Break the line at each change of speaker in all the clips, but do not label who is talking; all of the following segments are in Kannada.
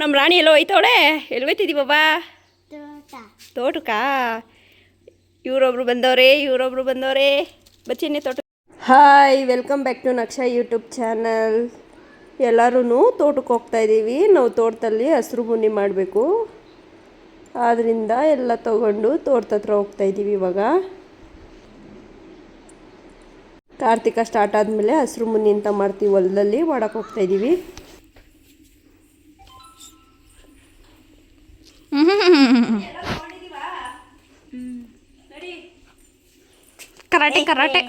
ನಮ್ಮ ರಾಣಿ ಎಲ್ಲೋ ಹೋಯ್ತವಳೆ. ಎಲ್ಲಿ ಹೋಯ್ತಿದ್ದೀ ಬಾಬಾ? ತೋಟಕ್ಕಾ? ಇವರೊಬ್ರು ಬಂದವರೇ ಬಚ್ಚಿನೇ ತೋಟ. Hi, welcome back to Naksha YouTube channel. ಎಲ್ಲರೂ ತೋಟಕ್ಕೆ ಹೋಗ್ತಾಯಿದ್ದೀವಿ. ನಾವು ತೋಟದಲ್ಲಿ ಹಸಿರು ಬುನ್ನಿ ಮಾಡಬೇಕು, ಆದ್ದರಿಂದ ಎಲ್ಲ ತಗೊಂಡು ತೋಟದ ಹತ್ರ ಹೋಗ್ತಾಯಿದ್ದೀವಿ. ಇವಾಗ ಕಾರ್ತಿಕ ಸ್ಟಾರ್ಟ್ ಆದಮೇಲೆ ಹಸಿರು ಮುನ್ನಿ ಅಂತ ಮಾಡ್ತೀವಿ, ಹೊಲದಲ್ಲಿ ಮಾಡಕ್ಕೆ ಹೋಗ್ತಾಯಿದ್ದೀವಿ.
ಕರಾಟೆ ಕರಾಟೆ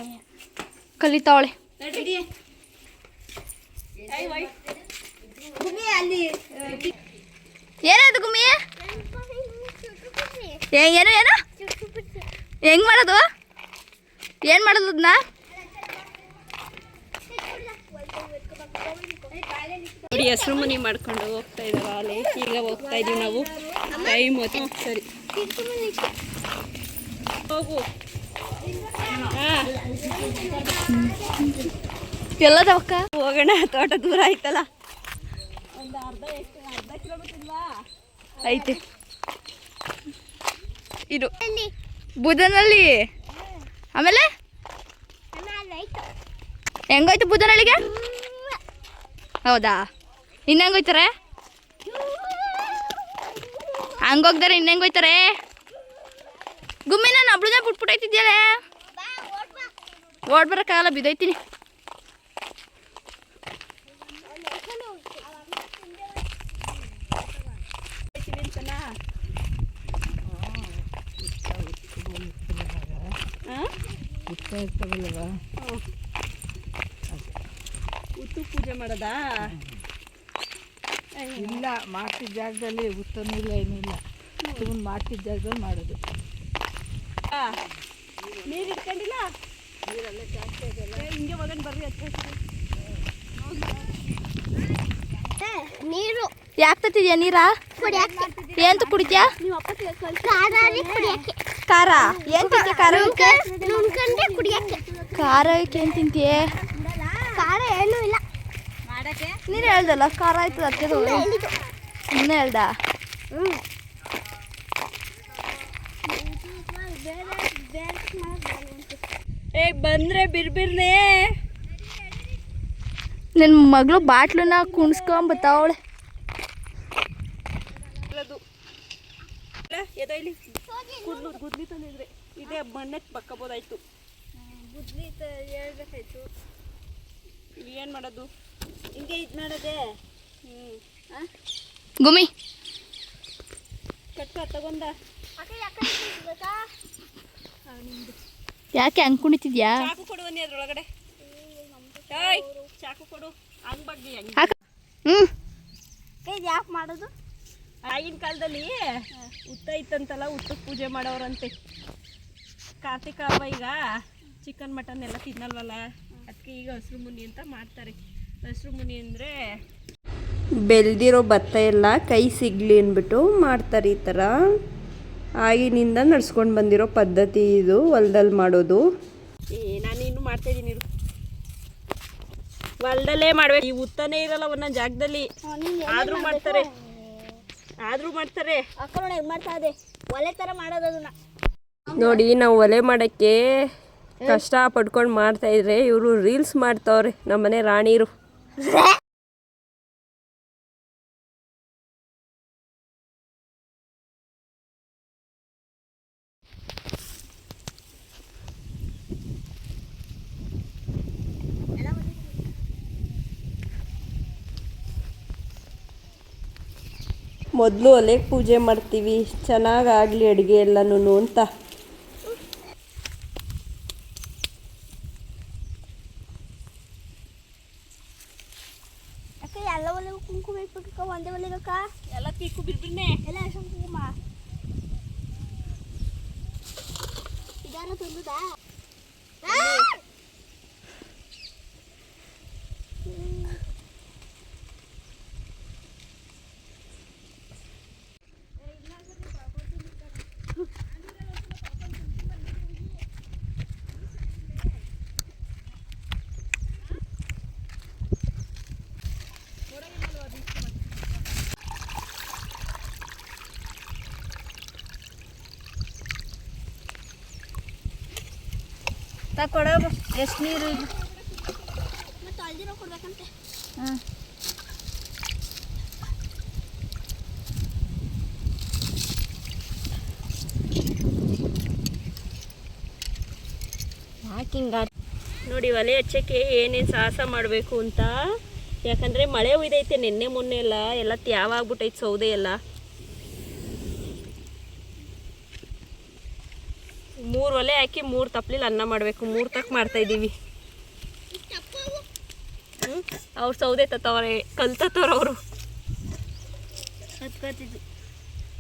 ಕಲಿತಾವಳೆ. ಏನದು ಗುಮ್ಮಿ? ಏನು ಏನು ಹೆಂಗ್ ಮಾಡೋದು? ಏನು ಮಾಡೋದು ಅದನ್ನ?
ನೋಡಿ, ಹಸಿರು ಮುನಿ ಮಾಡ್ಕೊಂಡು ಹೋಗ್ತಾ ಇದ್ದಾವೆ ಅಲ್ಲಿ. ಈಗ ಹೋಗ್ತಾ ಇದೀವಿ ನಾವು. ಟೈಮ್ ಹೊತ್ತು. ಸರಿ ಹೋಗು.
ಎಲ್ಲದವಕ್ಕ
ಹೋಗೋಣ, ತೋಟ ದೂರ ಆಯ್ತಲ್ಲ. ಒಂದು ಅರ್ಧ ಕಿಲೋಮೀಟರ್
ಐತೆ. ಇದು ಬುಧನಲ್ಲಿ. ಆಮೇಲೆ ಹೆಂಗೋಯ್ತು ಬುಧನಳ್ಳಿಗೆ? ಹೌದಾ? ಇನ್ನು ಹೆಂಗೋಯ್ತಾರೆ? ಹಂಗೋಗ್ದಾರೆ. ಇನ್ನು ಹೆಂಗೋಯ್ತಾರೆ? ಗುಮ್ಮಿ, ನಾನು ಒಬ್ಳನ್ನ ಬಿಟ್ಬಿಟ್ಟೈತಿದ್ಯಾಳೆ. ಓಡ್ ಬರೋಕ್ಕಾಗಲ್ಲ, ಬಿದ್ದೋಯ್ತೀನಿ.
ಉತ್ತು ಪೂಜೆ ಮಾಡೋದಾ?
ಇಲ್ಲ, ಮಾಡ್ತಿದ್ದ ಜಾಗದಲ್ಲಿ ಉತ್ತನೂ ಇಲ್ಲ, ಏನಿಲ್ಲ. ಸುಮ್ಮನೆ ಮಾಡ್ತಿದ್ದ ಜಾಗದಲ್ಲಿ ಮಾಡೋದು.
ನೀರು ಇಟ್ಕೊಂಡಿಲ್ಲ, ನೀರಲ್ಲೇ ಜಾಸ್ತಿ ಆಗಲ್ಲ. ಹಿಂಗೆ ಹೋಗೋಣ ಬರ್ರಿ.
ನೀರು ಯಾಕೆ ತತ್ತಿದ್ಯಾ? ನೀರಾ ಏನು ಕುಡಿದ್ಯಾ? ಖಾರ ಏನು ತಿಂತೀಯ? ಖಾರ ಏನು ತಿಂತೀಯ?
ಖಾರ ಏನೂ ಇಲ್ಲ.
ನೀನು ಹೇಳ್ದಲ್ಲ ಖಾರ ಆಯ್ತದ ಅದಕ್ಕೆ. ಇನ್ನೂ ಹೇಳ್ದ?
ಬಂದ್ರೆ ಬಿರ್ಬಿರ್ನೇ.
ನಿನ್ನ ಮಗಳು ಬಾಟ್ಲನ್ನ ಕುಣಿಸ್ಕೊಂಬತ್ತಾವಳೆ.
ಎದೈಲಿ ಗುದ್ಲಿ ತಂದಿದ್ರೆ ಇದೇ ಮಣ್ಣಕ್ಕೆ ಬಕ್ಕಬೋದಾಯ್ತು. ಗುದ್ಲಿ ಹೇಳ್ಬೇಕಾಯ್ತು. ಏನು ಮಾಡೋದು? ಹಿಂಗೆ ಇದು ಮಾಡೋದೆ.
ಗುಮ್ಮಿ
ಕಟ್ಟು ತಗೊಂಡ.
ಯಾಕೆ ಹಂಗೆ ಕುಣಿತಿದ್ಯಾ?
ಚಾಕು ಕೊಡು ಬನ್ನಿ ಅದ್ರೊಳಗಡೆ. ಚಾಕು ಕೊಡು. ಹಂಗೆ ಬಗ್ಗೆ
ಇದು ಯಾಕೆ ಮಾಡೋದು?
ಆಗಿನ ಕಾಲದಲ್ಲಿ ಉತ್ತ ಇತ್ತಂತಲ್ಲ, ಉತ್ತಕ್ಕೆ ಪೂಜೆ ಮಾಡೋರಂತೆ. ಕಾರ್ತಿಕ ಹಬ್ಬ ಈಗ ಚಿಕನ್ ಮಟನ್ ಎಲ್ಲ ತಿನ್ನಲ್ವಲ್ಲ, ಅದಕ್ಕೆ ಈಗ ಹಸಿರು ಮುನಿ ಅಂತ ಮಾಡ್ತಾರೆ. ಹಸಿರು ಮುನಿ ಅಂದರೆ ಬೆಳೆದಿರೋ ಭತ್ತ ಎಲ್ಲ ಕೈ ಸಿಗಲಿ ಅಂದ್ಬಿಟ್ಟು ಮಾಡ್ತಾರೆ. ಈ ಥರ ಆಗಿನಿಂದ ನಡ್ಸ್ಕೊಂಡು ಬಂದಿರೋ ಪದ್ಧತಿ ಇದು, ಹೊಲದಲ್ಲಿ ಮಾಡೋದು. ನಾನು ಇನ್ನೂ ಮಾಡ್ತಾಯಿದ್ದೀನಿ. ಹೊಲದಲ್ಲೇ ಮಾಡ್ಬೇಕು. ಈ ಉತ್ತನೇ ಇರಲ್ಲ ಒಂದೊಂದು ಜಾಗದಲ್ಲಿ, ಆದರೂ ಮಾಡ್ತಾರೆ.
ಅಕ್ಕನ ಮಾಡ್ತಾ ಇದೆ, ಒಲೆ ಥರ ಮಾಡೋದು ಅದನ್ನ.
ನೋಡಿ, ನಾವು ಒಲೆ ಮಾಡೋಕ್ಕೆ ಕಷ್ಟ ಪಡ್ಕೊಂಡು ಮಾಡ್ತಾಯಿದ್ರೆ ಇವರು ರೀಲ್ಸ್ ಮಾಡ್ತಾವ್ರೆ ನಮ್ಮನೆ ರಾಣಿರು. ಮೊದಲು ಒಲೆಗೆ ಪೂಜೆ ಮಾಡ್ತೀವಿ, ಚೆನ್ನಾಗಾಗಲಿ ಅಡುಗೆ ಎಲ್ಲನೂ ಅಂತ.
ಅಕ್ಕ ಎಲ್ಲ ಒಲೆಗೂ ಕುಂಕುಮ ಇಟ್ಬಿಟ್ಟು ಒಂದೇ ಒಲೆಗಕ್ಕ
ಎಲ್ಲ ತೀಕು ಬಿರ್ಬಿರ್ನೆ
ಎಲ್ಲ ಅಷ್ಟು ಕುಂಕುಮ ಇದಾರ ತಂದುದಾ?
ತಕೊಡ ಎಷ್ಟು ನೀರು ಇಲ್ಲ.
ಮತ್ತೆ ಅಲ್ದಿರೋ ಕೊಡ್ಬೇಕಂತೆ.
ಹಾಂ
ಯಾಕೆ ಹಿಂಗ ನೋಡಿ ಒಲೆ ಹಚ್ಚಕ್ಕೆ ಏನೇನು ಸಾಹಸ ಮಾಡಬೇಕು ಅಂತ. ಯಾಕಂದರೆ ಮಳೆ ಒಯ್ದೈತೆ ನಿನ್ನೆ ಮೊನ್ನೆ ಎಲ್ಲ ತ್ಯಾವ ಆಗ್ಬಿಟ್ಟೈತೆ ಸೌದೆ ಎಲ್ಲ. 3 ಒಲೆ ಹಾಕಿ 3 ತಪ್ಪಲಿಲ್ಲಿ ಅನ್ನ ಮಾಡಬೇಕು. 3 ತಕ್ಕ ಮಾಡ್ತಾಯಿದ್ದೀವಿ. ಅವ್ರು ಸೌದೆ ತತ್ತವ್ರೆ, ಕಲ್ತತ್ತವ್ರು ಅವರು.
ಹತ್ಕೋತಿದ್ದು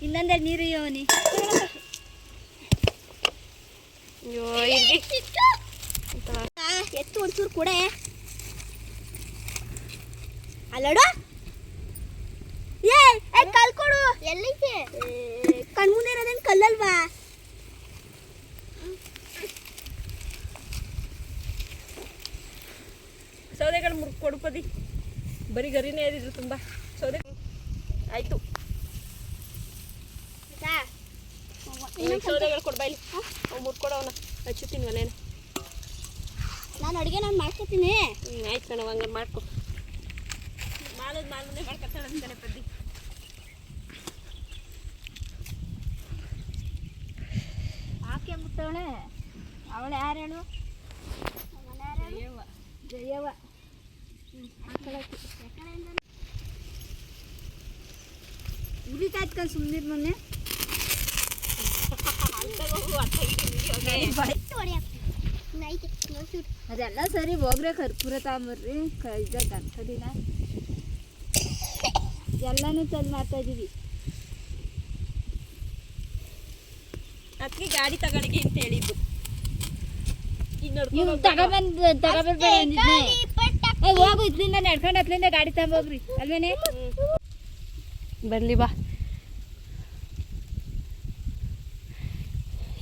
ಇನ್ನೊಂದೆರಡು ನೀರು ಯೋನಿ.
ಅಯ್ಯೋ ಇಲ್ಲಿ
ಎತ್ತು ಒಂಚೂರು ಕೊಡೆ. ಅಲ್ಲಡು ಏ ಕಲ್ ಕೊಡು. ಎಲ್ಲೈತೆ? ಕಣ್ಮುಂದೆ ಇರೋದೇನು ಕಲ್ಲಲ್ವಾ?
ಸೌದೆಗಳು ಕೊಡುಪದಿ ಬರೀ ಗರಿನೇ ಏರಿದ್ರು ತುಂಬ ಸೌದೆ. ಆಯಿತು ಸೌದೆಗಳು ಕೊಡ್ಬಾಯ್ಲಿ. ಅವು ಮುರ್ಕೊಡೋವನ ಹಚ್ಚುತ್ತೀನಿ ಒಲೆನ.
ನಾನು ಅಡುಗೆ ನಾನು ಮಾಡ್ಕೊತೀನಿ.
ಆಯ್ತು ಕಣವ, ಹಂಗೆ ಮಾಡ್ಕೊ. ಮಾಲೂನೇ ಮಾಡ್ಕೊತಾಳೆ ಅಂತಾನೆ ಪದ್ದಿ.
ಆಕೆ ಮುಟ್ಟವಳೆ. ಅವಳು ಯಾರು ಹೇಳು? ಜಯವ್ವ. ಉರಿ ಕಾಯ್ತ್ಕೊಂಡು ಸುಮ್ಮನಿರ್ ಮೊನ್ನೆ. ಅದೆಲ್ಲ ಸರಿ ಹೋಗ್ರೆ ಕರ್ಪೂರ ತಗೊಂಬರ್ರಿ. ಇದ್ದಾಗ ಅನ್ಸೋದಿಲ್ಲ. ಎಲ್ಲನೂ ತಂದು ಮಾಡ್ತಾಯಿದ್ದೀವಿ.
ಅದಕ್ಕೆ ಗಾಡಿ ತಗೊಳ್ಳಿಗೆ ಅಂತ ಹೇಳಿದ್ದು.
ನೀವು ತಗೊಬರ್ಬೇಡ ಅಂದಿದ್ನೆ. ಹೋಗು ಇದ್ರಿಂದ ನಡ್ಕೊಂಡು ಹತ್ಲಿಂದ ಗಾಡಿ ತಗೊಂಬೋಗ್ರಿ ಅಲ್ವೇನೆ.
ಬರಲಿ ಬಾ.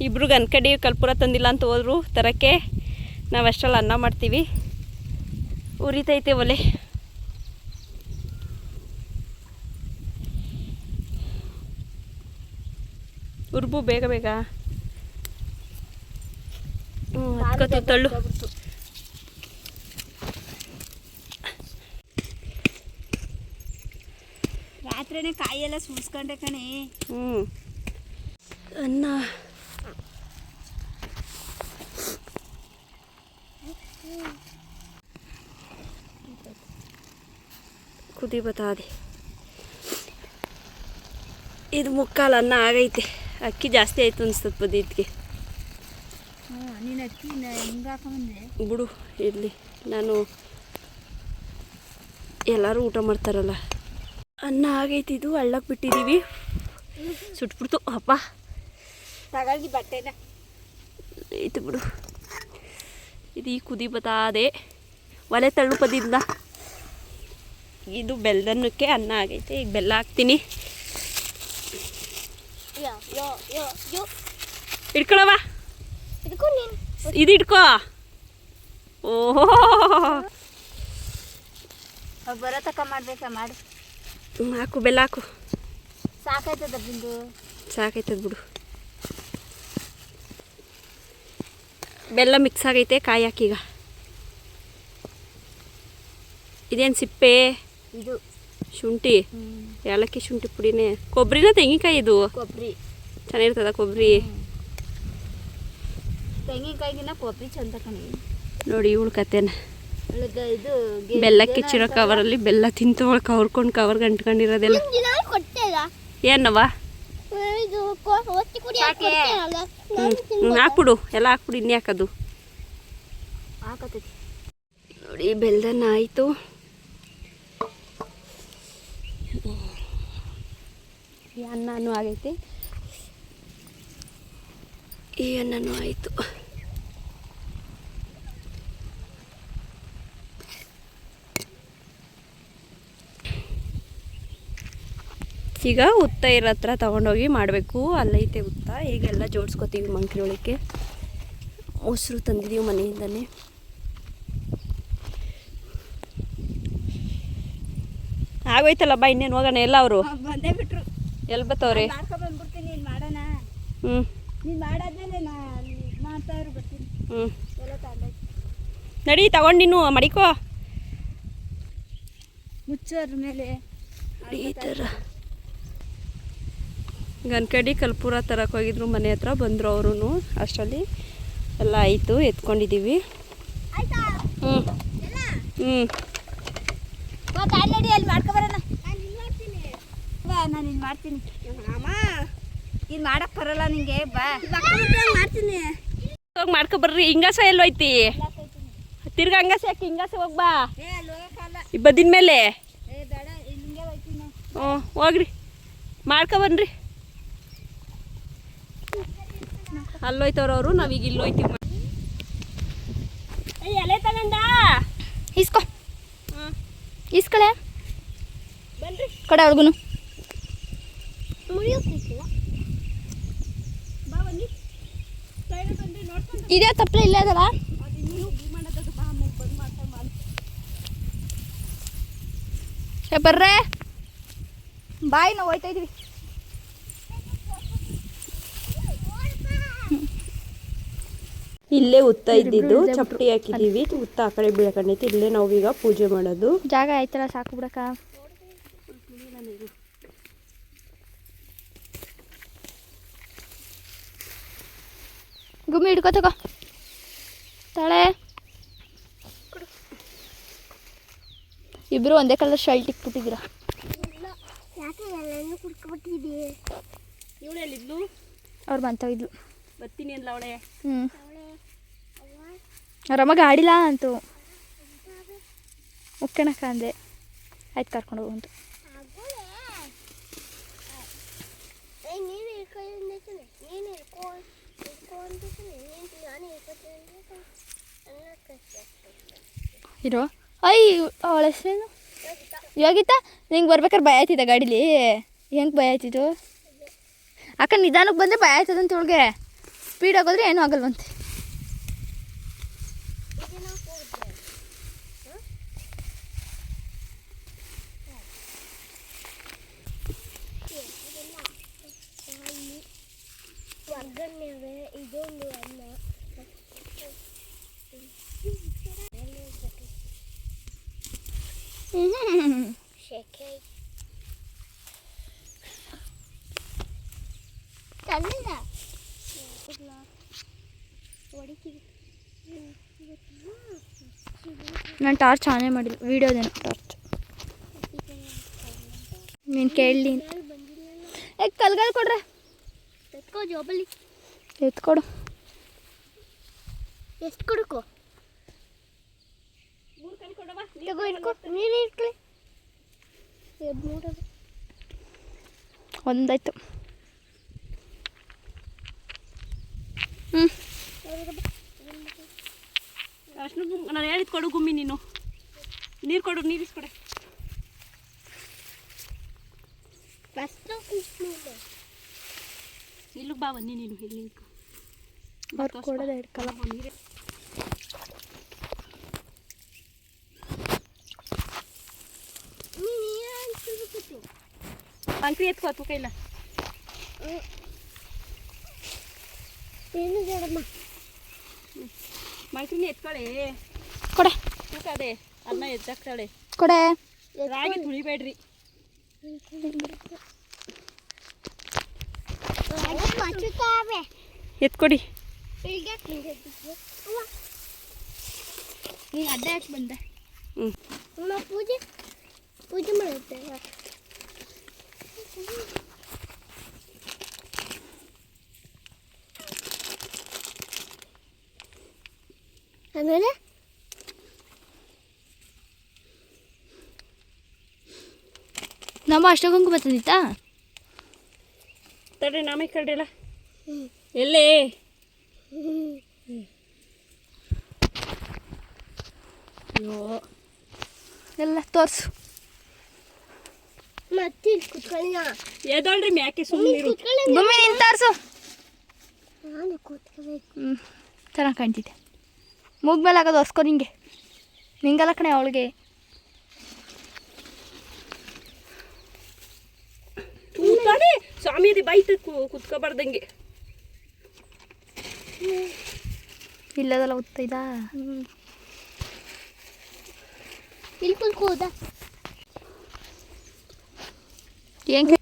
ಇಬ್ರು ಗನ್ಕಡಿ ಕಲ್ಪುರ ತಂದಿಲ್ಲ ಅಂತ ಹೋದ್ರು ತರಕ್ಕೆ. ನಾವು ಅಷ್ಟರಲ್ಲಿ ಅನ್ನ ಮಾಡ್ತೀವಿ. ಉರಿತೈತೆ ಒಲೆ. ಉರ್ಬು ಬೇಗ ಬೇಗ. ಹತ್ಕೊತು ತಳ್ಳು.
ರಾತ್ರಿನೇ ಕಾಯೆಲ್ಲ ಸುಳಿಸ್ಕೊಂಡೆ ಕಣೆ.
ಅನ್ನ ಕುದಿ ಬತ್ತಾದೆ. ಇದು ಮುಕ್ಕಾಲು ಅನ್ನ ಆಗೈತೆ. ಅಕ್ಕಿ ಜಾಸ್ತಿ ಆಯಿತು ಅನ್ಸ್ತದೆ ಬದಿದ್ಗೆ.
ನೀನು ಅಕ್ಕಿ ಹೆಂಗೆ ಹಾಕೊಂಬಂದೆ?
ಬಿಡು ಇರಲಿ. ನಾನು ಎಲ್ಲರೂ ಊಟ ಮಾಡ್ತಾರಲ್ಲ. ಅನ್ನ ಆಗೈತಿ. ಇದು ಹಳ್ಳಕ್ಕೆ ಬಿಟ್ಟಿದ್ದೀವಿ. ಸುಟ್ಬಿಡ್ತು ಅಪ್ಪ.
ತಗೊಳ್ಳಿ ಬಟ್ಟೆನ.
ಐತೆ ಬಿಡು. ಇದು ಈ ಕುದಿ ಬತ್ತಾದೆ ಒಲೆ ತಳ್ಳುಪದಿಂದ. ಇದು ಬೆಲ್ಲದನ್ನಕ್ಕೆ ಅನ್ನ ಆಗೈತೆ. ಈಗ ಬೆಲ್ಲ ಹಾಕ್ತೀನಿ. ಇಟ್ಕೊಳವ. ಇದು ಇಟ್ಕೋ. ಓಹೋ
ಬರೋ ತಕ ಮಾಡ್ಬೇಕಾ? ಮಾಡು.
ಹಾಕು ಬೆಲ್ಲ ಹಾಕು.
ಸಾಕಾಯ್ತದ ಬಿಂದು.
ಸಾಕೈತದ ಬಿಡು. ಬೆಲ್ಲ ಮಿಕ್ಸ್ ಆಗೈತೆ. ಕಾಯಿ ಹಾಕೀಗ. ಇದೇನು ಸಿಪ್ಪೆ?
ಇದು
ಶುಂಠಿ. ಏಲಕ್ಕಿ ಶುಂಠಿ ಪುಡಿನೇ. ಕೊಬ್ಬರಿನ ತೆಂಗಿನಕಾಯಿ? ಇದು
ಕೊಬ್ಬರಿ
ಚೆನ್ನಾಗಿರ್ತದ ಕೊಬ್ಬರಿ.
ತೆಂಗಿನಕಾಯಿಗಿನ ಕೊಬ್ಬರಿ ಚಂದ ಕಣಿ.
ನೋಡಿ ಇವಳು ಕತೆನ.
ಇದು
ಬೆಲ್ಲ ಕಿಚ್ಚಿರೋ ಕವರಲ್ಲಿ ಬೆಲ್ಲ ತಿಂತವಳು ಕವರ್ಕೊಂಡು ಕವರ್ಗೆ ಅಂಟ್ಕೊಂಡಿರೋದೆಲ್ಲ. ಏನವ? ಹಾಕ್ಬಿಡು. ಎಲ್ಲ ಹಾಕ್ಬಿಡು. ಇನ್ನು ಯಾಕದು
ಹಾಕತೈತಿ
ನೋಡಿ. ಬೆಲ್ಲದನ್ನ ಆಯಿತು. ಈ ಅನ್ನನೂ ಆಗೈತೆ. ಈ ಅನ್ನನೂ ಆಯಿತು. ಈಗ ಉತ್ತ ಇರೋ ಹತ್ರ ತೊಗೊಂಡೋಗಿ ಮಾಡಬೇಕು. ಅಲ್ಲೈತೆ ಉತ್ತ. ಈಗೆಲ್ಲ ಜೋಡಿಸ್ಕೊತೀವಿ ಮಂಕ್ರಿ ಒಳಕ್ಕೆ. ಮೊಸರು ತಂದಿದ್ದೀವಿ ಮನೆಯಿಂದನೇ. ಆಗೋಯ್ತಲ್ಲ ಬಾ. ಇನ್ನೇನು ಹೋಗೋಣ. ಎಲ್ಲ ಅವರು
ಬಂದೇ ಬಿಟ್ರು.
ಎಲ್ಲಿ ಬತ್ತವ್ರೆ?
ಬಂದ್ಬಿಡ್ತೀನಿ. ನೀನು ಮಾಡೋಣ.
ಹ್ಞೂ
ನೀನು ಮಾಡಾದ್ಮೇಲೆ ನಾನು ಮಾಡ್ತಾ ಇರು ಬರ್ತೀನಿ.
ಹ್ಞೂ
ಎಲ್ಲ
ನಡಿ ತಗೊಂಡು ನೀನು ಮಡಿಕೋ.
ಮುಚ್ಚೋದ್ರ ಮೇಲೆ
ಈ ಥರ ಗನ್ಕಡಿ ಕಲ್ಪೂರ ತರಕ್ಕೆ ಹೋಗಿದ್ರು, ಮನೆ ಹತ್ರ ಬಂದರು ಅವರು. ಅಷ್ಟರಲ್ಲಿ ಎಲ್ಲ ಆಯಿತು, ಎತ್ಕೊಂಡಿದ್ದೀವಿ.
ಆಯ್ತಾ
ಹ್ಞೂ
ಎಲ್ಲ
ಹ್ಞೂ
ಕಾಲ್ ನಡಿ ಅಲ್ಲಿ ಮಾಡ್ಕೊಬರೋಣ.
ನಾನು ಇಲ್ಲಿ ನೋಡ್ತೀನಿ.
ನಾನು ಇಲ್ಲಿ ಮಾಡ್ತೀನಿ.
ಅಮ್ಮ
ಇದು ಮಾಡಕ್ ಬರಲ್ಲ ನಿಂಗೆ, ಬಾ.
ಮಾಡ್ತೀನಿ.
ಹೋಗಿ ಮಾಡ್ಕೊಬರ್ರಿ. ಹಿಂಗಾಸ ಎಲ್ಲೋಯ್ತಿ? ತಿರ್ಗಾ ಹಂಗಾಸ ಯಾಕೆ? ಹಿಂಗಾಸ ಹೋಗ್ಬಾ
ಏ ಅಲ್ಲಿ ಹೋಗಕ್ಕಲ್ಲ.
ಈ ಬದಿನ ಮೇಲೆ.
ಏ ಬೇಡ, ಇಲ್ಲಿಂಗೆ ಹೋಯ್ತೀನಿ ನಾವು.
ಹ್ಞೂ ಹೋಗ್ರಿ, ಮಾಡ್ಕೊಬನ್ರಿ. ಅಲ್ಲೋಯ್ತವ್ರವರು, ನಾವೀಗ ಇಲ್ಲಿ ಹೋಯ್ತೀವಿ. ಎಲೆ ತಗಂಡ
ಇಸ್ಕೊ,
ಹಾಂ
ಇಸ್ಕಳೆ
ಬನ್ರಿ.
ಕೊಡ ಅವ್ರಿಗೂ.
ಮುರಿಯೋಕ್ಕಿಲ್ಲ.
ಬಾ ಬನ್ನಿ, ಸೈಡ್ ಬನ್ರಿ. ನೋಡ್ಕೊಂಡು
ಇದೇ ತಪ್ಪಲೆ ಇಲ್ಲ ಅದಲ್ಲ.
ಅದು ಇನ್ನೂ ಬಿ ಮಾಡೋದು. ಬಾ ಆಮೇಲೆ ಬಂದು ಮಾಡ್ಕೊಂಡು ಮಾಡಿ.
ಬರ್ರೆ ಬಾಯ್, ನಾವು ಹೋಯ್ತಾ ಇದೀವಿ.
ಇಲ್ಲೇ ಉತ್ತ ಇದ್ದಿದ್ದು, ಚಪ್ಪಟಿ ಹಾಕಿದ್ದೀವಿ. ಉತ್ತ ಆ ಕಡೆ ಬೀಳ್ಕೊಂಡೈತಿ. ಇಲ್ಲೇ ನಾವೀಗ ಪೂಜೆ ಮಾಡೋದು.
ಜಾಗ ಆಯ್ತಲ್ಲ, ಸಾಕು ಬಿಡಕ್ಕ. ಗುಮ್ಮಿ ಹಿಡ್ಕೊ, ತಗೋ ತಾಳೆ. ಇಬ್ರು ಒಂದೇ ಕಲರ್ ಶರ್ಟ್ ಇಕ್ಬಿಟ್ಟಿದ್ದೀರಾ.
ಯಾಕೆ ಎಲ್ಲನೂ ಕುಡ್ಕೊಬಿಟ್ಟಿದ್ದೆ.
ಇವಳು ಎಲ್ಲಿದ್ಲು?
ಅವ್ರು ಬಂತೋಗಿದ್ಲು.
ಬರ್ತೀನಿ ಅಂದ್ಲ ಅವಳೆ.
ಹ್ಞೂ, ಅವ್ರಮ್ಮಗೆ ಆಡಿಲ್ಲ ಅಂತು. ಉಕ್ಕಣಕ್ಕ ಅಂದೆ, ಆಯ್ತು ಕರ್ಕೊಂಡು ಹೋಗಂತು.
ನೀನು ಇಟ್ಕೊಂಡು ನೀನು ಇಟ್ಕೊಂಡು ನಾನು
ಇರೋ ಅಯ್ಯ, ಅವಳ ಹೆಸರೇನು? ಯೋಗಿತಾ. ನಿಂಗೆ ಬರ್ಬೇಕಾದ್ರೆ ಭಯ ಆಯ್ತಿದ್ದ ಗಾಡೀಲಿ? ಹೆಂಗೆ ಭಯ ಆಯ್ತಿದ್ದು? ಅಕ್ಕ ನಿಧಾನಕ್ಕೆ ಬಂದರೆ ಭಯ ಆಯ್ತದಂತ ಅವಳಿಗೆ. ಸ್ಪೀಡ್ ಆಗೋದ್ರೆ ಏನೂ ಆಗಲ್ವಂತೆ.
ಒಗ್ಗರಣೆ ಇದೊಂದು ಅನ್ನ ಶೆಕೆ ಚಂದ ಹೊಡಿತೀವಿ.
ನಾನು ಟಾರ್ಚ್ ಆನೇ ಮಾಡಿಲ್ಲ, ವೀಡಿಯೋದೇನು ಟಾರ್ಚ್ ನೀನು ಕೇಳಲಿ. ಯಾಕೆ ಕಲ್ಗಲ್ ಕೊಡ್ರೆ?
ಎತ್ಕೋ ಜೋಬಲ್ಲಿ.
ಎತ್ಕೊಡು.
ಎಷ್ಟು ಕೊಡ್ಕೋ? ತಗೋ ಇಟ್ಕೋ. ನೀನು ಇಟ್ಕೊಳ್ಳಿ. ನೋಡೋದು
ಒಂದಾಯ್ತು. ಹ್ಞೂ,
ಅಷ್ಟು ನಾನು ಹೇಳಿದ್ ಕೊಡು ಗುಮ್ಮಿ. ನೀನು ನೀರು ಕೊಡು, ನೀರು ಇಸ್ಕೊಡೆ.
ಫಸ್ಟು
ಇಲ್ಲಿಗೆ ಬಾ ಬನ್ನಿ ನೀನು. ಇಲ್ಲಿ
ಅವ್ರು ಕೊಡೋದು ಹಿಡ್ಕಲ್ಲ.
ನೀರೇ ಅಂಕ್ರಿ ಎತ್ಕೋ, ತೂಕ ಇಲ್ಲ.
ಏನು ಜಡಮ್ಮ
ಮಂಕ್ರಿನ ಎತ್ಕೊಳ್ಳಿ.
ಕೊಡೆ
ತೂಕ ಅದೇ ಅನ್ನ ಎದ್ದಾಕ್ತಾಳೆ.
ಕೊಡೆ.
ರಾಗಿ ತುಳಿಬೇಡ್ರಿ. ಎತ್ಕೊಡಿ.
ನೀನು ಅಡ್ಡ ಯಾಕೆ ಬಂದೆ?
ಹ್ಞೂ ಪೂಜೆ ಪೂಜೆ ಮಾಡುತ್ತೆ. ಆಮೇಲೆ
ನಮ್ಮ ಅಷ್ಟೊಂದು ಬರ್ತದಿತ್ತಾ?
ತಡ್ರಿ ನಾಮೇ ಕಡ್ರಿಲ್ಲ. ಎಲ್ಲೇ ಅಯ್ಯೋ
ಎಲ್ಲ ತೋರಿಸು.
ಮತ್ತೆ ಕುತ್ಕೊಳ್ಳಿ.
ಎದೋಳ್ರಿ ಮ್ಯಾಕೆ ಸುಮ್ಮನೆ
ಗುಮ್ಮಿ ನೀನು ತೋರಿಸು.
ನಾನು ಕೂತ್ಕೋಬೇಕು.
ಹ್ಞೂ, ಚೆನ್ನಾಗಿ ಕಾಣ್ತಿದ್ದೆ. ಮೂಗ್ ಮೇಲೆ ಆಗೋದು ಹೊಸ್ಕೊ ನಿಂಗೆ. ನಿಂಗಲ್ಲ ಕಣೆ ಅವಳಿಗೆ.
ಕೂತಾನೆ ಸ್ವಾಮಿ ಅದು ಬೈತ ಕುತ್ಕೋಬಾರ್ದಂಗೆ.
ಇಲ್ಲದಲ್ಲ ಉತ್ತೈದಾ?
ಇಲ್ಲಿ ಕುತ್ಕೋದಾ
ಏನು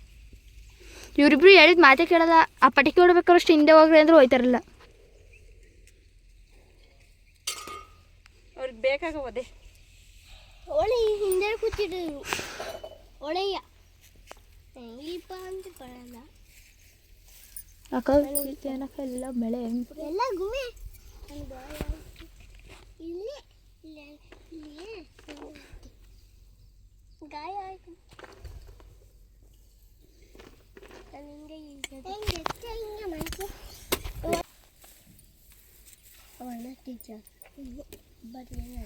ಇವರಿಬ್ರು ಹೇಳಿದ ಮಾತೇ ಕೇಳಲ್ಲ. ಆ ಪಟಾಕಿ ಹೊಡ್ಬೇಕಾದ್ರೆ ಅಷ್ಟು ಹಿಂದೆ ಹೋಗ್ರಿ ಅಂದ್ರೆ ಹೋಯ್ತಾರಲ್ಲ.
ಅವ್ರಿಗೆ ಬೇಕಾಗವದೆ.
ಒಳ್ಳೆ ಹಿಂದೆ ಕೂತಿದ್ರು ಒಳ್ಳೆಯ ಇಲ್ಪ ಅಂತ ಬರಲ್ಲ.
ಎಲ್ಲ ಬೆಳೆ
ಎಲ್ಲ ಗುಮ್ಮೆ ಇಲ್ಲಿ ಇಲ್ಲಿ ಗಾಯ ಆಯ್ತು. ಹಿಂಗೆ ಹಿಂಗೆ ಮಾಡ್ಕೊ ಅವನ್ನ ಟೀಚರ್ ಬರಲಿಲ್ಲ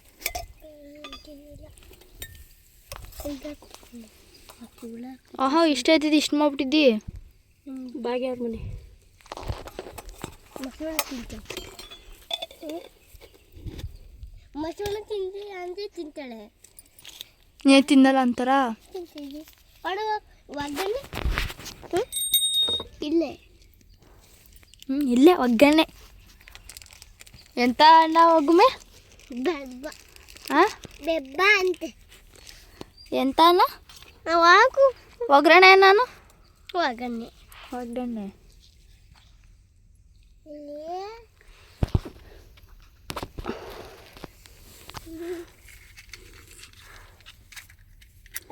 ಆಹಾ ಇಷ್ಟ ಆಯ್ತಿದ್ದು ಇಷ್ಟು ಮಾಡ್ಬಿಟ್ಟಿದ್ದಿ.
ಭಾಗ್ಯ ಅವ್ರ ಮನೆ
ಮೊಸರು ತಿಂತ ಮೊಸರು ತಿಂದು ಅಂದರೆ ತಿಂತಾಳೆ.
ನೀನು ತಿನ್ನಲ್ಲ ಅಂತಾರ.
ತಿಂತೀವಿ ಅವಳು ಒಗ್ಗರಣೆ ಇಲ್ಲೇ
ಇಲ್ಲೇ ಒಗ್ಗರಣೆ. ಎಂತ ಅಣ್ಣ ಒಗ್ಗುಮೆ
ಬೆಬ್ಬ
ಹಾಂ
ಬೆಬ್ಬ ಅಂತೆ.
ಎಂತ ಅಣ್ಣ
ಅವಾಗೂ
ಒಗ್ಗರಣೆ ನಾನು
ಒಗ್ಗರಣೆ
ಒಗ್ಗರಣೆ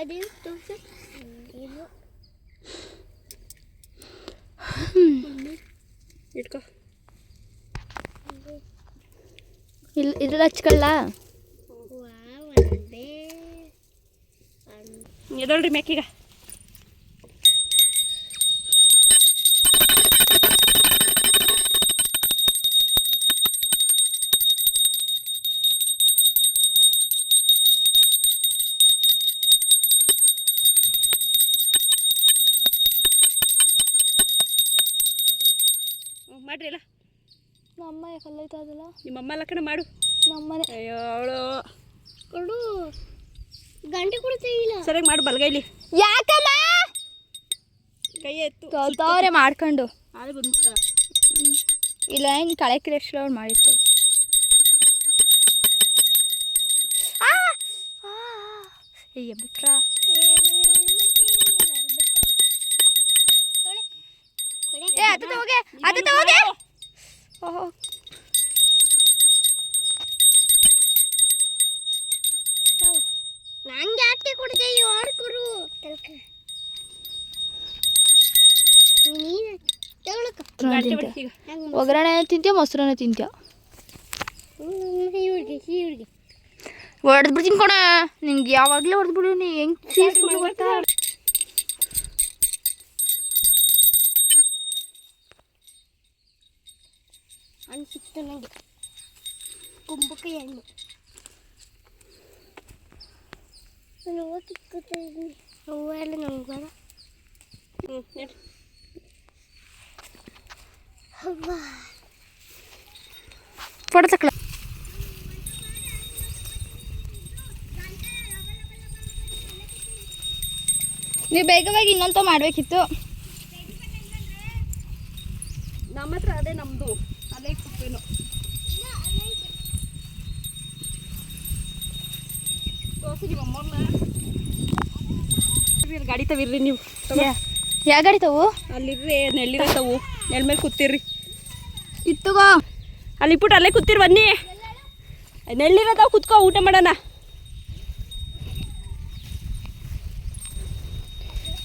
ಅದೇನು ತೋರಿಸ ಏನು
ಇಟ್ಕೋ.
ಇದ್ರಲ್ಲಿ ಹಚ್ಕೊಳ್ಳ.
ಎದಳ್ರಿ ಮೆಕ್ಕೀಗ. ಮಾಡ್ರಿ ಅಲ್ಲ.
ನಮ್ಮ ಕಲ್ಲೈತದಲ್ಲ
ನಿಮ್ಮಮ್ಮ ಲಕ್ಕಣ ಮಾಡು.
ನಮ್ಮನೆ
ಅಯ್ಯೋ ಅವಳು
ಕೊಡು ಗಂಟೆ ಕೊಡ್ತೀವಿಲ್ಲ
ಸರಿಯಾಗಿ ಮಾಡು ಬಲಗೈಲಿ.
ಯಾಕಮ್ಮ
ಕೈ ಎತ್ತು
ತೋತವ್ರೆ ಮಾಡ್ಕೊಂಡು
ಅದು ಬಂದ್ಬಿಟ್ಟ.
ಇಲ್ಲ ಏನು ಕಳೆ ಕಿರೆಷ್ಟು ಅವ್ರು ಮಾಡಿರ್ತಾರೆ. ಅಯ್ಯ ಬಿಟ್ರಾ ಏ ಅತ್ತ ಹೋಗೆ ಅತ್ತ ಹೋಗೆ. ಓಹೋ
ನಂಗೆ ಯಾಕೆ ಕೊಡ್ತೀವಿ ಆಡ್ಕೊರು ನೀನು ತಗೊಳಕ
ಒಗ್ಗರಣೆ ತಿಂತೀಯ ಮೊಸರನ್ನ ತಿಂತೀಯ?
ಇವ್ರಿಗೆ
ಹೊಡೆದು ಬಿಡ್ತೀನಿ ಕೊಡ ನಿಂಗೆ. ಯಾವಾಗಲೇ ಹೊಡೆದು ಬಿಡು. ನೀ ಹೆಂಗೆ ಸೀಸ್ಕೊಂಡು ಗೊತ್ತಾ?
ಅನಿಸಿತ್ತು ನನಗೆ ಕುಂಬಳಕಾಯಿ ಹಣ್ಣು. ನಾನು ಹೂವು ಕಿತ್ಕೊತಾ ಇದ್ದೀನಿ. ಹೂವು ಎಲ್ಲ ನಂಗೆ ಬೇಡ.
ನಡಿ.
ಹಬ್ಬ
ಫೋಟೋ ತಕ್ಕಳ. ನೀವು ಬೇಗವಾಗಿ ಇನ್ನೊಂದು ಮಾಡಬೇಕಿತ್ತು.
ನಮ್ಮ ಹತ್ರ ಅದೇ ನಮ್ಮದು ಅಲ್ಲೇ ಕುಪ್ಪೇನು ತೋರಿಸಿ ನಿಮ್ಮ ಅಮ್ಮವ್ರನ್ನ. ಗಾಡಿ ತವಿರ್ರಿ ನೀವು.
ಯಾವ ಗಾಡಿ ತವು?
ಅಲ್ಲಿರ್ರಿ ನೆಳ್ಳಿರತ್ತವು. ನೆಲ ಮೇಲೆ ಕೂತಿರ್ರಿ.
ಇತ್ತುಗೋ
ಅಲ್ಲಿ ಇಟ್ಬಿಟ್ಟು ಅಲ್ಲೇ ಕೂತಿರ್ ಬನ್ನಿ. ನೆಳ್ಳಿರತ್ತವು ಕುತ್ಕೋ ಊಟ ಮಾಡೋಣ.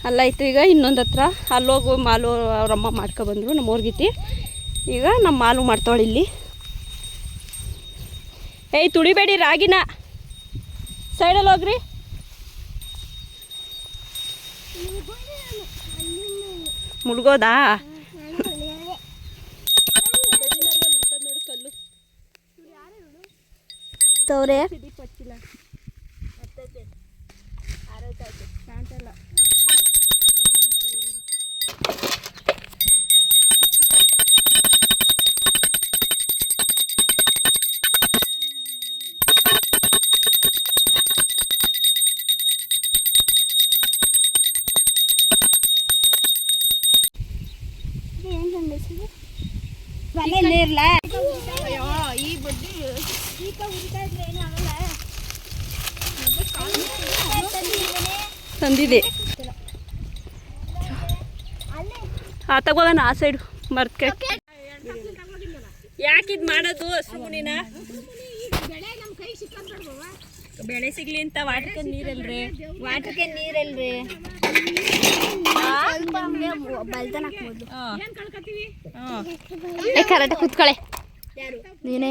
ಅಲ್ಲಾಯ್ತು. ಈಗ ಇನ್ನೊಂದು ಹತ್ರ ಅಲ್ಲೋಗು ಮಾಲು ಅವರಮ್ಮ ಮಾಡ್ಕೊಬಂದರು ನಮ್ಮ ಊರ್ಗಿತಿ. ಈಗ ನಮ್ಮ ಮಾಲು ಮಾಡ್ತಾವಳು ಇಲ್ಲಿ. ಏಯ್ ತುಳಿಬೇಡಿ ರಾಗಿನ. ಸೈಡಲ್ಲಿ ಹೋಗ್ರಿ. ಮುಳುಗೋದಾ? ನೋಡು ಕಲ್ಲು
ತವ್ರೆ
ಪಚ್ಚಿಲ್ಲ ಕಾಣ್ತಲ್ಲ.
ಮನೇಲಿ ಇರ್ಲ
ಅಯ್ಯೋ ಈ ಬಡ್ಡಿ
ದೀಪ ಉರಿತಾ ಇದ್ರೆ ಏನು ಆಗಲ್ಲ.
ತಂದಿದೆ ತಗೋಣ ಆ ಸೈಡು ಮರ್ತ್ಕೆ ಯಾಕಿದ್ ಮಾಡೋದು ಸುಮ್ಮನಿನ ಬೆಳೆ ಸಿಗ್ಲಿ ಅಂತ ವಾಟರ್ಗೆ ನೀರಲ್ರಿ
ವಾಟರ್ಗೆ ನೀರಲ್ರಿ ಕರೆಕ್ಟ್ ಕೂತ್ಕೊಳ್ಳೆ ನೀನೇ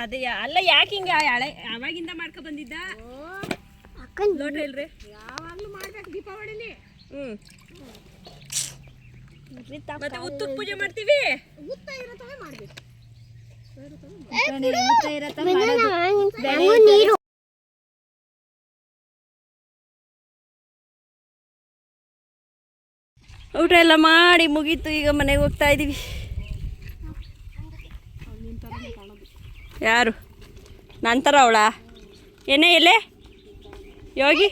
ಅದೇ ಅಲ್ಲ ಯಾಕೆ ಹಿಂಗ ಹಳೆ ಅವಾಗಿಂದ ಮಾಡ್ಕೊ ಬಂದಿದ್ದ ನೋಡ್ರಿ ಇಲ್ರಿ ಯಾವಾಗ್ಲೂ ಮಾಡ್ಬೇಕು ದೀಪಾವಳಿಲಿ ಮತ್ತೆ ಉತ್ತು ಪೂಜೆ ಮಾಡ್ತೀವಿ
ನೀರು
ಊಟ ಎಲ್ಲ ಮಾಡಿ ಮುಗೀತು ಈಗ ಮನೆಗೆ ಹೋಗ್ತಾ ಇದೀವಿ ಯಾರು ನಂತರ ಅವಳ ಏನೇ ಎಲ್ಲೇ ಯೋಗಿ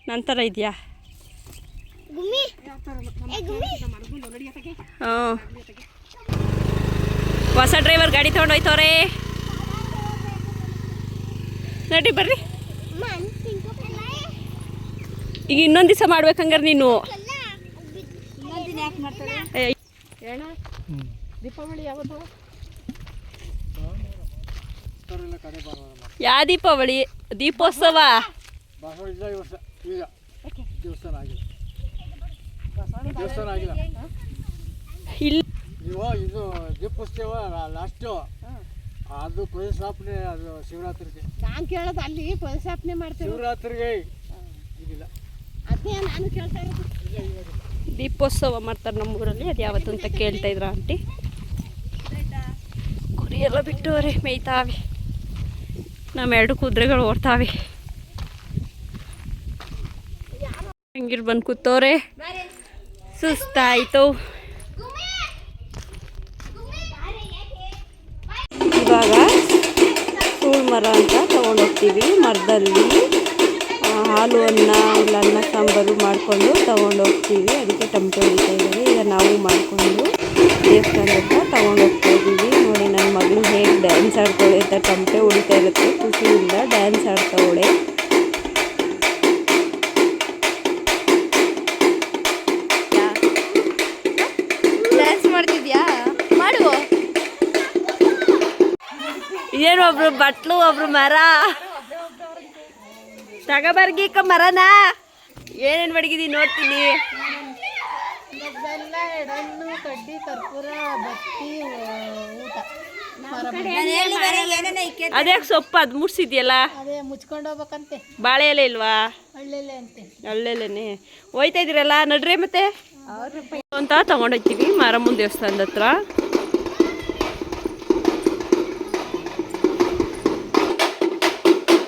ನಂತರ ಇದೆಯಾ ಹಾಂ ಹೊಸ ಡ್ರೈವರ್ ಗಾಡಿ ತೊಗೊಂಡೋಯ್ತವ್ರೆ ನಡಿ ಬರ್ರಿ ಈಗ ಇನ್ನೊಂದು ದಿವಸ ಮಾಡ್ಬೇಕಂಗಾರೆ ನೀನು
ದೀಪಾವಳಿ ಯಾವತ್ತು
ಯಾ ದೀಪಾವಳಿ ದೀಪೋತ್ಸವ ಇಲ್ಲಿ
ಇದು ದೀಪೋತ್ಸವ ಲಾಸ್ಟು ಅದು ಪ್ರತಿಷ್ಠಾಪನೆ ಅದು ಶಿವರಾತ್ರಿಗೆ
ನಾನು ಕೇಳೋದು ಅಲ್ಲಿ ಪ್ರತಿಷ್ಠಾಪನೆ ಮಾಡ್ತೇವೆ
ಶಿವರಾತ್ರಿಗೆ ಇದಿಲ್ಲ
ಅದೇ ನಾನು ಕೇಳ್ತಾ ಇರೋದು
ದೀಪೋತ್ಸವ ಮಾಡ್ತಾರೆ ನಮ್ಮೂರಲ್ಲಿ ಅದು ಯಾವತ್ತು ಅಂತ ಕೇಳ್ತಾ ಇದ್ರ ಆಂಟಿ ಕುರಿ ಎಲ್ಲ ಬಿಟ್ಟವ್ರೆ ಮೇಯ್ತಾವೆ ನಮ್ಮ 2 ಕುದುರೆಗಳು ಓಡ್ತಾವೆ ಹಂಗಿರ್ ಬಂದು ಕೂತವ್ರೆ ಸುಸ್ತಾಯಿತು ಇವಾಗ ಸೂಳು ಮರ ಅಂತ ತೊಗೊಂಡೋಗ್ತೀವಿ ಮರದಲ್ಲಿ ಹಾಲು ಅನ್ನ ಇಲ್ಲ ಅನ್ನ ಸಾಂಬಾರು ಮಾಡಿಕೊಂಡು ತೊಗೊಂಡೋಗ್ತೀವಿ ಅದಕ್ಕೆ ಟಮಟೆ ಹೊಡಿತಾ ಇದ್ದಾರೆ ಈಗ ನಾವು ಮಾಡಿಕೊಂಡು ದೇವಸ್ಥಾನದಿಂದ ತೊಗೊಂಡೋಗ್ತಾ ಇದ್ದೀವಿ ನೋಡಿ ನನ್ನ ಮಗಳು ಹೇಗೆ ಡ್ಯಾನ್ಸ್ ಆಡ್ತಾಳೆ ಅಂತ ಟಮಟೆ ಹೊಡಿತಾ ಇರುತ್ತೆ ಖುಷಿಯಿಂದ ಡ್ಯಾನ್ಸ್ ಆಡ್ತಾವಳೆ
ಡ್ಯಾನ್ಸ್ ಮಾಡ್ತಿದ್ಯಾ ಮಾಡು
ಏನು ಒಬ್ರು ಬಟ್ಲು ಒಬ್ರು ಮರ ತಗೋಬರ್ಗಿಕ್ಕ ಮರನ ಏನೇನು ಮಡಗಿದೀನಿ ನೋಡ್ತೀನಿ
ಬೆಲ್ಲ ಎಡಣ್ಣು ಕಡ್ಡಿ ಕರ್ಪೂರ ಬತ್ತಿ ಊಟ
ಅದೇ ಸೊಪ್ಪು ಅದು ಮುಡ್ಸಿದ್ಯಲ್ಲ
ಅದೇ ಮುಚ್ಕೊಂಡು ಹೋಗ್ಬೇಕಂತೆ
ಬಾಳೆ ಎಲೆ ಇಲ್ವಾ
ಹಳ್ಳೆಲೆ ಅಂತೆ
ಅಲ್ಲೇಲೇನೆ ಹೋಯ್ತಾ ಇದ್ದೀರಲ್ಲ ನಡ್ರಿ ಮತ್ತೆ ಅಂತ ತಗೊಂಡೋಗ್ತೀವಿ ಮಾರಮ್ಮನ ದೇವಸ್ಥಾನದ ಹತ್ರ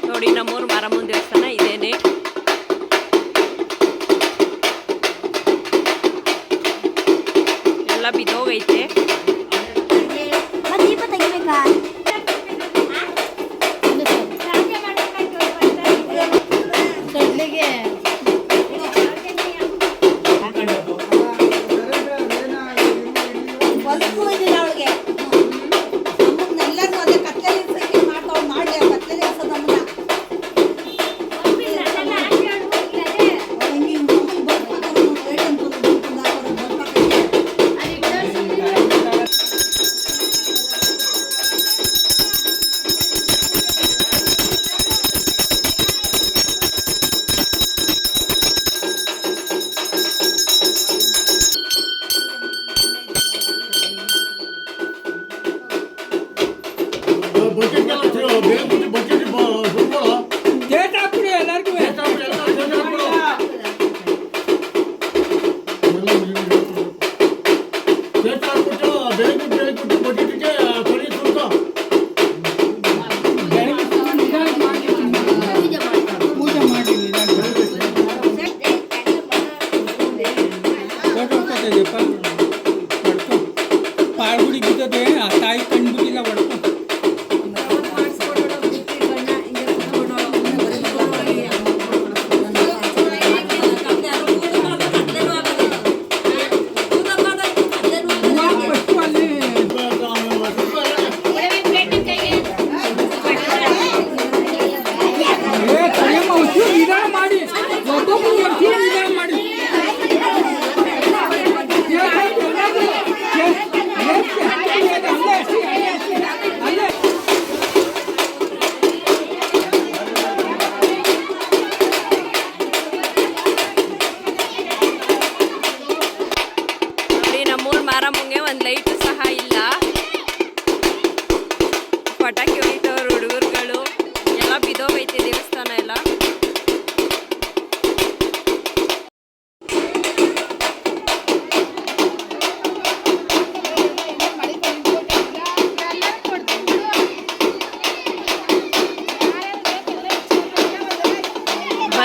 ನೋಡಿ ನಮ್ಮೂರು ಮಾರಮ್ಮನ ದೇವಸ್ಥಾನ ಇದೇನೆ ಎಲ್ಲ ಬಿದ್ದೋಗೈತೆ
ದೀಪ ತೆಗಿಬೇಕಾ
ಕಡ್ಲಿಗೆ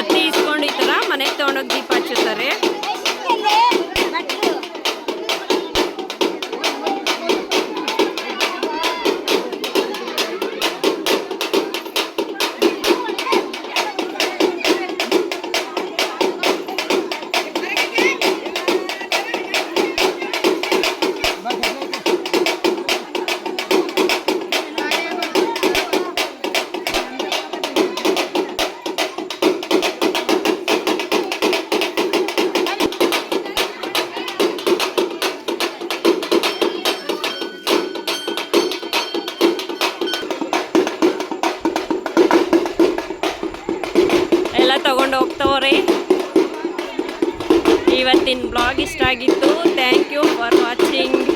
ಬತ್ತಿ ಇಸ್ಕೊಂಡು ಈ ಥರ ಮನೆಗೆ ತೊಗೊಂಡೋಗಿ ದೀಪ ಹಚ್ಚುತ್ತಾರೆ. ಎಲ್ಲ ತಗೊಂಡು ಹೋಗ್ತವ್ರೆ. ಇವತ್ತಿನ ಬ್ಲಾಗ್ ಇಷ್ಟ ಆಗಿತ್ತು. Thank you for watching.